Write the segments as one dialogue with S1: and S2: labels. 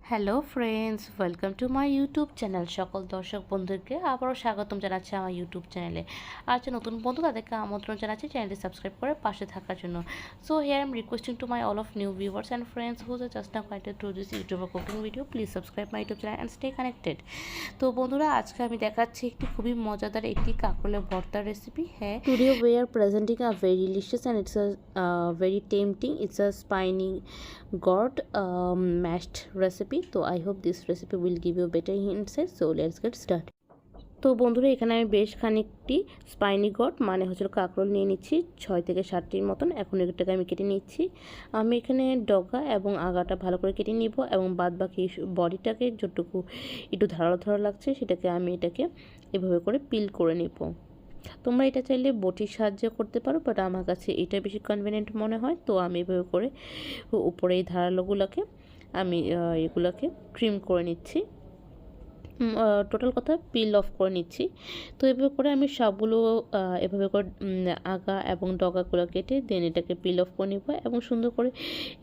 S1: Hello friends, welcome to my YouTube channel. সকল দর্শক বন্ধুকে আবারও স্বাগতম জানাচ্ছি আমার ইউটিউব চ্যানেলে। আর যে নতুন বন্ধু তাদেরকে আমন্ত্রণ জানাচ্ছি চ্যানেলটি সাবস্ক্রাইব করে পাশে থাকার জন্য। So here I am requesting to my all of new viewers and friends whose are just now connected to this YouTube cooking video, please subscribe my YouTube channel and stay connected. তো বন্ধুরা, আজকে আমি দেখাচ্ছি একটি খুবই মজাদার একটি কাঁকরোলের ভর্তার রেসিপি। হ্যাঁ, today we are presenting a very delicious and it's a very tempting. It's a spiny gourd mashed recipe. So I hope this recipe will give you better insight. So let's get started. তো বন্ধুরা, এখানে আমি বেশ খানিকটি spiny goat মানে হচ্ছে কাঁকরোল নিয়ে নিচ্ছি 6 থেকে 7টির মতন। এখন এটাকে আমি কেটে নিচ্ছি। আমি এখানে ডগা এবং আগাটা ভালো করে কেটে নিব এবং বাদ বাকি বডিটাকে যতটুকু একটু ধারালো ধারালো লাগছে সেটাকে আমি এভাবে করে পিল করে নিব। তোমরা এটা চাইলে বটির সাহায্যে করতে পারো, বাট আমার কাছে এটা বেশি কনভিনিয়েন্ট মনে হয়। তো আমি এভাবে করে উপরে এই ধারালোগুলোকে আমি এগুলোকে ট্রিম করে নিচ্ছি, টোটাল কথা পিল অফ করে নিচ্ছি। তো এভাবে করে আমি সবগুলো এভাবে করে আগা এবং ডগাগুলো কেটে দেন এটাকে পিল অফ করে নিব এবং সুন্দর করে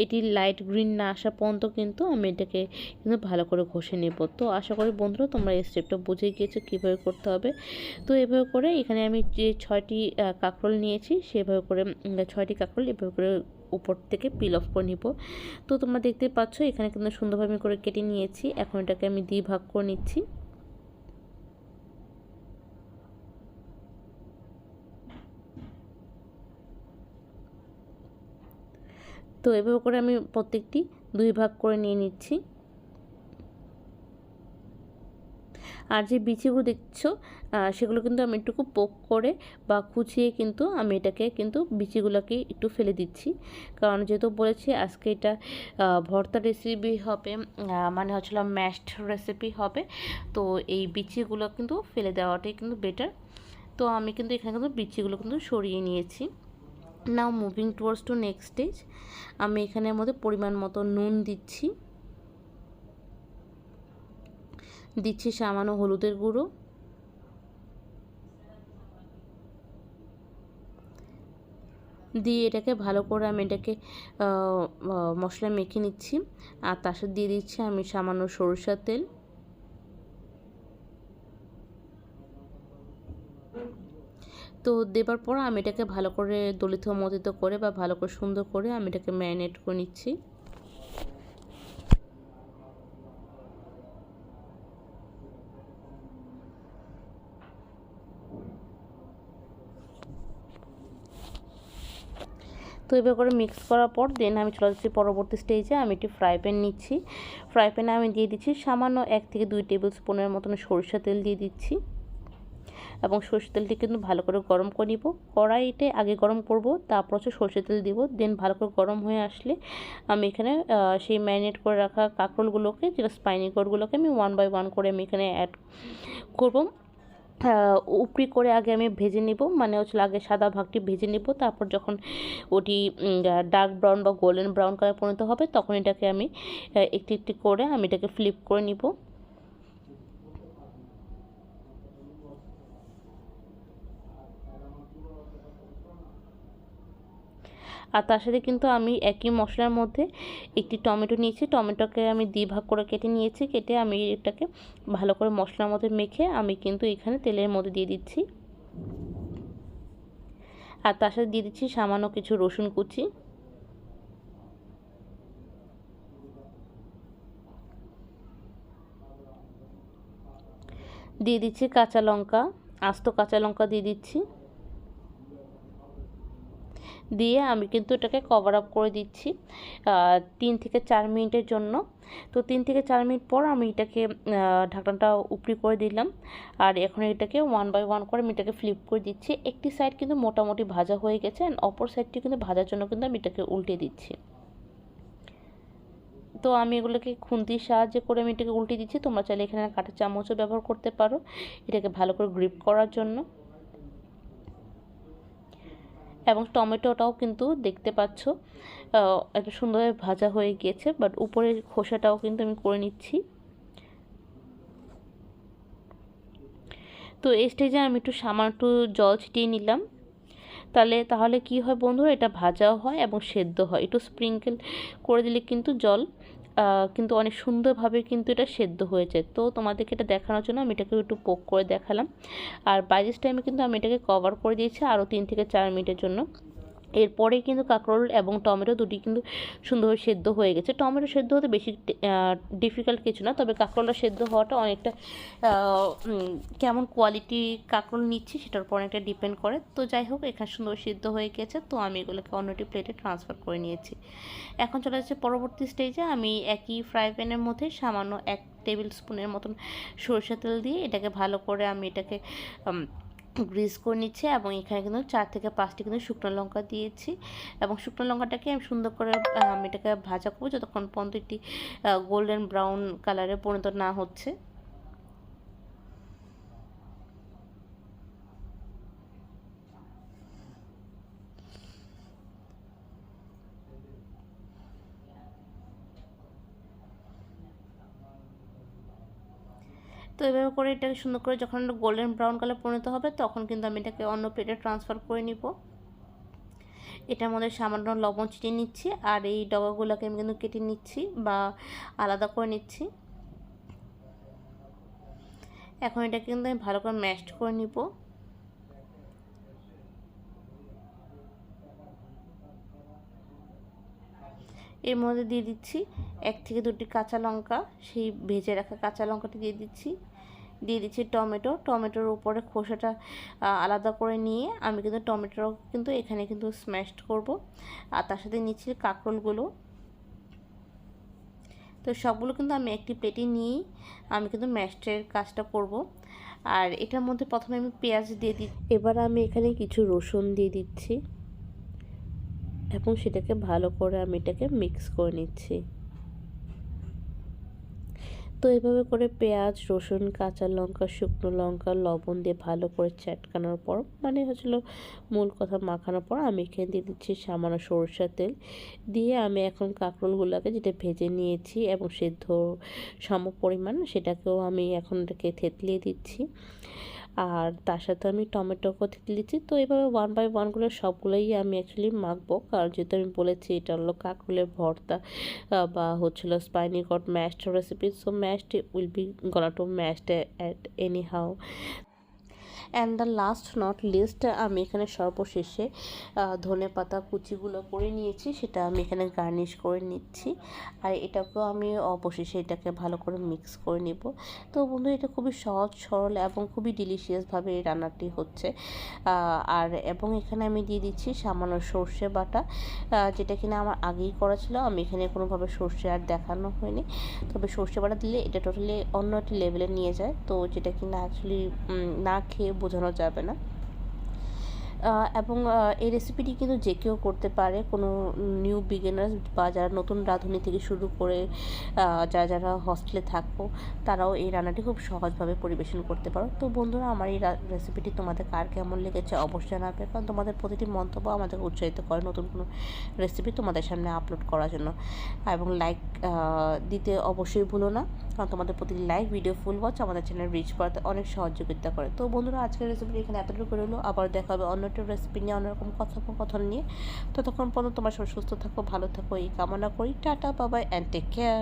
S1: এটি লাইট গ্রিন না আসা পর্যন্ত কিন্তু আমি এটাকে কিন্তু ভালো করে ঘষে নেব। তো আশা করি বন্ধুরা তোমরা এই স্টেপটা বুঝে গিয়েছো কীভাবে করতে হবে। তো এভাবে করে এখানে আমি যে 6টি কাঁকরোল নিয়েছি সেভাবে করে 6টি কাঁকরোল এভাবে করে উপর থেকে পিল অফ করে নিব। তো তোমরা দেখতে পাচ্ছ এখানে কিন্তু সুন্দরভাবে করে কেটে নিয়েছি। এখন এটাকে আমি 2 ভাগ করে নিচ্ছি। তো এভাবে করে আমি প্রত্যেকটি 2 ভাগ করে নিয়ে নিচ্ছি। আর যে বিচিগুলো দেখছো সেগুলো কিন্তু আমি একটু পোক করে বা কুচিয়ে কিন্তু আমি এটাকে কিন্তু বিচিগুলোকে একটু ফেলে দিচ্ছি, কারণ যেহেতু বলেছি আজকে এটা ভর্তা রেসিপি হবে, মানে হচ্ছিল ম্যাশড রেসিপি হবে। তো এই বিচিগুলো কিন্তু ফেলে দেওয়াটাই কিন্তু বেটার। তো আমি কিন্তু এখানে কিন্তু বিচিগুলো কিন্তু সরিয়ে নিয়েছি। নাও moving towards to next stage. আমি এখানের মধ্যে পরিমাণ মতো নুন দিচ্ছি সামান্য হলুদের গুঁড়ো, দিয়ে এটাকে ভালো করে আমি এটাকে মশলা মেখে নিচ্ছি। আর তার সাথে দিয়ে দিচ্ছি আমি সামান্য সরিষার তেল। তো দেবার পর আমি এটাকে ভালো করে দলিত মতিত করে বা ভালো করে সুন্দর করে আমি এটাকে ম্যারিনেট করে নিচ্ছি। তো এবার করে মিক্স করার পর দেন আমি চলে যাচ্ছি পরবর্তী স্টেজে। আমি একটি ফ্রাই প্যান নিচ্ছি। ফ্রাই প্যানে আমি দিয়ে দিচ্ছি সামান্য 1 থেকে 2 টেবিল স্পুনের মতন সরিষা তেল দিয়ে দিচ্ছি এবং সরষের তেলটি কিন্তু ভালো করে গরম করে নিব। কড়াইতে আগে গরম করব, তারপর হচ্ছে সরষের তেল দিব। দেন ভালো করে গরম হয়ে আসলে আমি এখানে সেই ম্যারিনেট করে রাখা কাঁকরোলগুলোকে, যেটা স্পাইনি গোড়গুলোকে আমি 1 বাই 1 করে আমি এখানে অ্যাড করব। উপরি করে আগে আমি ভেজে নিব, মানে হচ্ছে আগে সাদা ভাগটি ভেজে নিব। তারপর যখন ওটি ডার্ক ব্রাউন বা গোল্ডেন ব্রাউন কালার পরিণত হবে তখন এটাকে আমি একটি একটি করে আমি এটাকে ফ্লিপ করে নিব। আর তার সাথে কিন্তু আমি একই মশলার মধ্যে একটি টমেটো নিয়েছি। টমেটোকে আমি 2 ভাগ করে কেটে নিয়েছি। কেটে আমি এটাকে ভালো করে মশলার মধ্যে মেখে আমি কিন্তু এখানে তেলের মধ্যে দিয়ে দিচ্ছি। আর তার সাথে দিয়ে দিচ্ছি সামান্য কিছু রসুন কুচি, দিয়ে দিচ্ছি কাঁচা লঙ্কা, আস্ত কাঁচা লঙ্কা দিয়ে দিচ্ছি। দিয়ে আমি কিন্তু এটাকে কভার আপ করে দিচ্ছি 3 থেকে 4 মিনিটের জন্য। তো 3 থেকে 4 মিনিট পর আমি এটাকে ঢাকনাটা উপরি করে দিলাম। আর এখন এটাকে 1 বাই 1 করে আমি এটাকে ফ্লিপ করে দিচ্ছি। একটি সাইড কিন্তু মোটামুটি ভাজা হয়ে গেছে, অ্যান্ড অপর সাইডটি কিন্তু ভাজার জন্য কিন্তু আমি এটাকে উল্টে দিচ্ছি। তো আমি এগুলোকে খুন্তির সাহায্যে করে আমি এটাকে উল্টে দিচ্ছি। তোমরা চাইলে এখানে কাঁটা চামচও ব্যবহার করতে পারো এটাকে ভালো করে গ্রিপ করার জন্য। এবং টমেটোটাও কিন্তু দেখতে পাচ্ছ এত সুন্দরভাবে ভাজা হয়ে গিয়েছে, বাট উপরের খোসাটাও কিন্তু আমি করে নিচ্ছি। তো এই স্টেজে আমি একটু সামান্য একটু জল ছিটিয়ে নিলাম। তাহলে কি হয় বন্ধুরা, এটা ভাজাও হয় এবং সেদ্ধ হয়। একটু স্প্রিঙ্কেল করে দিলে কিন্তু জল কিন্তু অনেক সুন্দরভাবে কিন্তু এটা সেদ্ধ হয়েছে। তো তোমাদেরকে এটা দেখানোর জন্য আমি এটাকে একটু পোক করে দেখালাম। আর বাইরের টাইমে কিন্তু আমি এটাকে কভার করে দিয়েছি আরও 3 থেকে 4 মিনিটের জন্য। এরপরে কিন্তু কাঁকরোল এবং টমেটো দুটি কিন্তু সুন্দরভাবে সেদ্ধ হয়ে গেছে। টমেটো সেদ্ধ হতে বেশি ডিফিকাল্ট কিছু না, তবে কাঁকরোলটা সেদ্ধ হওয়াটা অনেকটা কেমন কোয়ালিটি কাঁকরোল নিচ্ছি সেটার উপর অনেকটা ডিপেন্ড করে। তো যাই হোক, এখানে সুন্দর সিদ্ধ হয়ে গেছে, তো আমি এগুলোকে অন্য একটি প্লেটে ট্রান্সফার করে নিয়েছি। এখন চলে যাচ্ছে পরবর্তী স্টেজে। আমি একই ফ্রাই প্যানের মধ্যে সামান্য 1 টেবিল স্পুনের মতন সরষের তেল দিয়ে এটাকে ভালো করে আমি এটাকে গ্রিস করে নিচ্ছে, এবং এখানে কিন্তু 4 থেকে 5টি কিন্তু শুকনো লঙ্কা দিয়েছি, এবং শুকনো লঙ্কাটাকে আমি সুন্দর করে আমি এটাকে ভাজা করবো যতক্ষণ পর্যন্ত একটি গোল্ডেন ব্রাউন কালারে পরিণত না হচ্ছে। তো এভাবে করে এটাকে সুন্দর করে যখন গোল্ডেন ব্রাউন কালার পরিণত হবে তখন কিন্তু আমি এটাকে অন্য প্লেটে ট্রান্সফার করে নিব। এটার মধ্যে সামান্য লবণ ছিটিয়ে নিচ্ছি, আর এই ডগাগুলোকে আমি কিন্তু কেটে নিচ্ছি বা আলাদা করে নিচ্ছি। এখন এটাকে কিন্তু আমি ভালো করে ম্যাশড করে নিব। এর মধ্যে দিয়ে দিচ্ছি 1 থেকে 2টি কাঁচা লঙ্কা, সেই ভেজে রাখা কাঁচা লঙ্কাটি দিয়ে দিচ্ছি। দিয়ে দিচ্ছি টমেটোর উপরে খোসাটা আলাদা করে নিয়ে আমি কিন্তু টমেটো কিন্তু এখানে কিন্তু স্ম্যাশড করব, আর তার সাথে নিচ্ছি কাঁকরোলগুলো। তো সবগুলো কিন্তু আমি একটি প্লেটে নিয়েই আমি কিন্তু ম্যাশডের কাজটা করব। আর এটার মধ্যে প্রথমে আমি পেঁয়াজ দিয়ে দিই, এবার আমি এখানে কিছু রসুন দিয়ে দিচ্ছি, এবং সেটাকে ভালো করে আমি এটাকে মিক্স করে নিচ্ছি। তো এভাবে করে পেঁয়াজ, রসুন, কাঁচা লঙ্কা, শুকনো লঙ্কা, লবণ দিয়ে ভালো করে চ্যাটকানোর পর, মানে হচ্ছিল মূল কথা মাখানোর পর, আমি এখানে দিয়ে দিচ্ছি সামান্য সরষের তেল দিয়ে আমি এখন কাঁকরোলগুলোকে যেটা ভেজে নিয়েছি এবং সেদ্ধ সম পরিমাণ সেটাকেও আমি এখন এটাকে থেতলিয়ে দিচ্ছি, আর তার সাথে আমি টমেটোকেও থেতলে দিচ্ছি। তো এইভাবে 1 বাই 1 সবগুলোই আমি অ্যাকচুয়ালি মাখবো, কারণ যেহেতু আমি বলেছি এটা হলো কাঁকরোলের ভর্তা বা হচ্ছিলো spiny gourd mashed recipe, so mashed will be gonna to mashed at any how. And the last not least, আমি এখানে সর্বশেষে ধনে পাতা কুচিগুলো করে নিয়েছি, সেটা আমি এখানে গার্নিশ করে নিচ্ছি, আর এটাকেও আমি অবশেষে এটাকে ভালো করে মিক্স করে নিব। তো বন্ধু, এটা খুবই সহজ সরল এবং খুবই ডিলিশিয়াসভাবে এই রান্নাটি হচ্ছে। এবং এখানে আমি দিয়ে দিচ্ছি সামান্য সর্ষে বাটা, যেটা কিনা আমার আগেই করা ছিল, আমি এখানে কোনোভাবে সর্ষে আর দেখানো হয়নি, তবে সর্ষে বাটা দিলে এটা টোটালি অন্য একটি লেভেলে নিয়ে যায়, তো যেটা কিনা অ্যাকচুয়ালি না খেয়ে বোঝানো যাবে না। এবং এই রেসিপিটি কিন্তু যে কেউ করতে পারে, কোনো নিউ বিগিনার্স বা যারা নতুন রাঁধুনি থেকে শুরু করে যারা হস্টেলে থাকো তারাও এই রান্নাটি খুব সহজভাবে পরিবেশন করতে পারো। তো বন্ধুরা, আমার এই রেসিপিটি তোমাদের কার কেমন লেগেছে অবশ্যই জানাবে, কারণ তোমাদের প্রতিটি মন্তব্য আমাদের উৎসাহিত করে নতুন কোনো রেসিপি তোমাদের সামনে আপলোড করার জন্য। এবং লাইক দিতে অবশ্যই ভুলো না, কারণ তোমাদের প্রতিটি লাইক, ভিডিও, ফুল ওয়াচ আমাদের চ্যানেল রিচ করাতে অনেক সহযোগিতা করে। তো বন্ধুরা, আজকের রেসিপিটি এখানে এতটুকু রইলো, আবার দেখা হবে অন্য একটা রেসিপি নিয়ে, অন্যরকম কথোপকথন নিয়ে। ততক্ষণ পর্যন্ত তোমার সবাই সুস্থ থাকো, ভালো থাকো এই কামনা করি। Tata, bye bye, and take care.